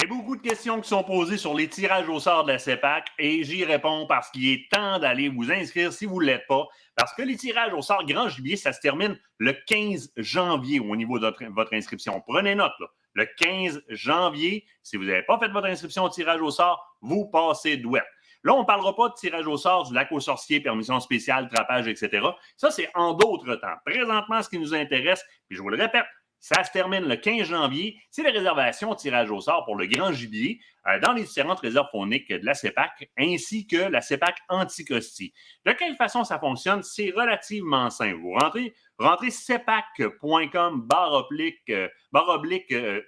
Bien, beaucoup de questions qui sont posées sur les tirages au sort de la CEPAC et j'y réponds parce qu'il est temps d'aller vous inscrire si vous ne l'êtes pas. Parce que les tirages au sort grand gibier, ça se termine le 15 janvier au niveau de votre inscription. Prenez note, là. Le 15 janvier, si vous n'avez pas fait votre inscription au tirage au sort, vous passez douette. Là, on ne parlera pas de tirage au sort du lac aux sorciers, permission spéciale, trapage, etc. Ça, c'est en d'autres temps. Présentement, ce qui nous intéresse, puis je vous le répète, ça se termine le 15 janvier. C'est les réservations tirage au sort pour le grand gibier dans les différentes réserves fauniques de la CEPAC ainsi que la CEPAC Anticosti. De quelle façon ça fonctionne? C'est relativement simple. Vous rentrez cepac.com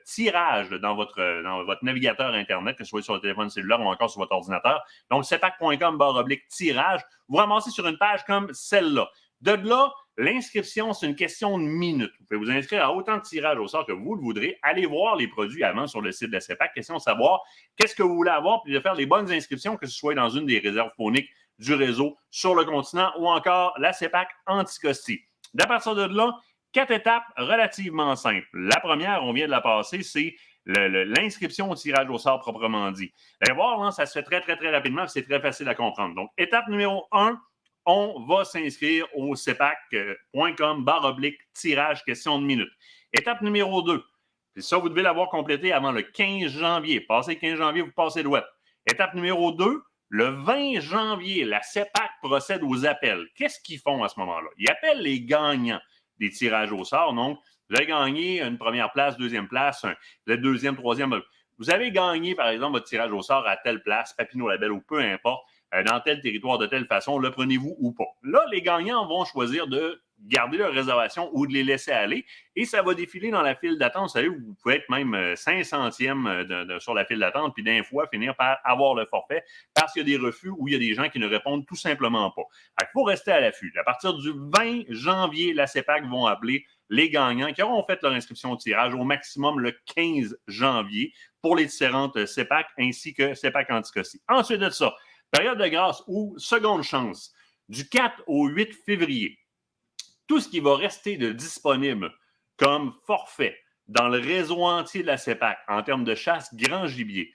tirage dans votre navigateur Internet, que ce soit sur le téléphone cellulaire ou encore sur votre ordinateur. Donc, cepac.com tirage. Vous ramassez sur une page comme celle-là. De là, l'inscription, c'est une question de minutes. Vous pouvez vous inscrire à autant de tirages au sort que vous le voudrez. Allez voir les produits avant sur le site de la CEPAC. Question de savoir qu'est-ce que vous voulez avoir, puis de faire les bonnes inscriptions, que ce soit dans une des réserves fauniques du réseau sur le continent ou encore la CEPAC Anticosti. À partir de là, 4 étapes relativement simples. La première, on vient de la passer, c'est l'inscription au tirage au sort proprement dit. Vous allez voir, ça se fait très, très, très rapidement, c'est très facile à comprendre. Donc, étape numéro 1, on va s'inscrire au cepac.com tirage question de minutes. Étape numéro 2. C'est ça, vous devez l'avoir complété avant le 15 janvier. Passez le 15 janvier, vous passez le web. Étape numéro 2. Le 20 janvier, la CEPAC procède aux appels. Qu'est-ce qu'ils font à ce moment-là? Ils appellent les gagnants des tirages au sort. Donc, vous avez gagné une première place, deuxième place, le deuxième, troisième. Vous avez gagné, par exemple, votre tirage au sort à telle place, Papineau-Labelle ou peu importe, dans tel territoire de telle façon, le prenez-vous ou pas. Là, les gagnants vont choisir de garder leur réservation ou de les laisser aller et ça va défiler dans la file d'attente. Vous savez, vous pouvez être même 500e sur la file d'attente puis d'un fois finir par avoir le forfait parce qu'il y a des refus ou il y a des gens qui ne répondent tout simplement pas. Il faut rester à l'affût. À partir du 20 janvier, la CEPAC vont appeler les gagnants qui auront fait leur inscription au tirage au maximum le 15 janvier pour les différentes CEPAC ainsi que CEPAC Anticosti. Ensuite de ça, période de grâce ou seconde chance, du 4 au 8 février, tout ce qui va rester de disponible comme forfait dans le réseau entier de la CEPAC en termes de chasse grand gibier,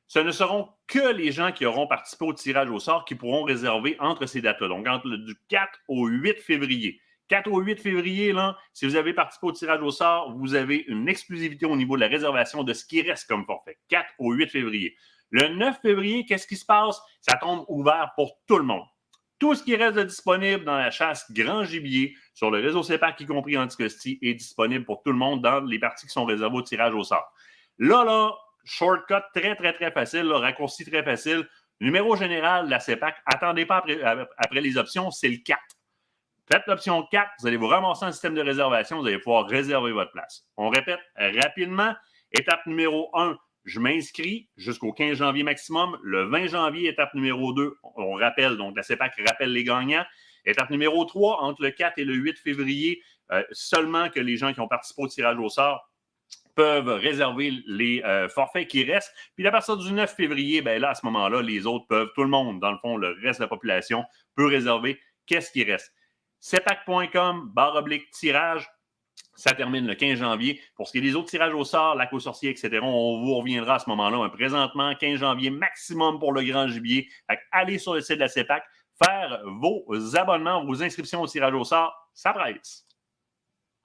ce ne seront que les gens qui auront participé au tirage au sort qui pourront réserver entre ces dates-là. Donc, du 4 au 8 février. 4 au 8 février, là, si vous avez participé au tirage au sort, vous avez une exclusivité au niveau de la réservation de ce qui reste comme forfait. 4 au 8 février. Le 9 février, qu'est-ce qui se passe? Ça tombe ouvert pour tout le monde. Tout ce qui reste de disponible dans la chasse grand gibier sur le réseau CEPAC, y compris Anticosti, est disponible pour tout le monde dans les parties qui sont réservées au tirage au sort. Là, shortcut très, très, très facile, là, raccourci très facile. Numéro général de la CEPAC, attendez pas après les options, c'est le 4. Faites l'option 4, vous allez vous ramasser un système de réservation, vous allez pouvoir réserver votre place. On répète rapidement. Étape numéro 1, je m'inscris jusqu'au 15 janvier maximum. Le 20 janvier, étape numéro 2, on rappelle, donc la CEPAC rappelle les gagnants. Étape numéro 3, entre le 4 et le 8 février, seulement que les gens qui ont participé au tirage au sort peuvent réserver les forfaits qui restent. Puis à partir du 9 février, là, à ce moment-là, les autres peuvent, tout le monde, dans le fond, le reste de la population peut réserver qu'est-ce qui reste. cepac.com tirage. Ça termine le 15 janvier. Pour ce qui est des autres tirages au sort, lac aux sorciers, etc., on vous reviendra à ce moment-là. Présentement, 15 janvier maximum pour le grand gibier. Allez sur le site de la CEPAC, faire vos abonnements, vos inscriptions au tirage au sort, ça presse.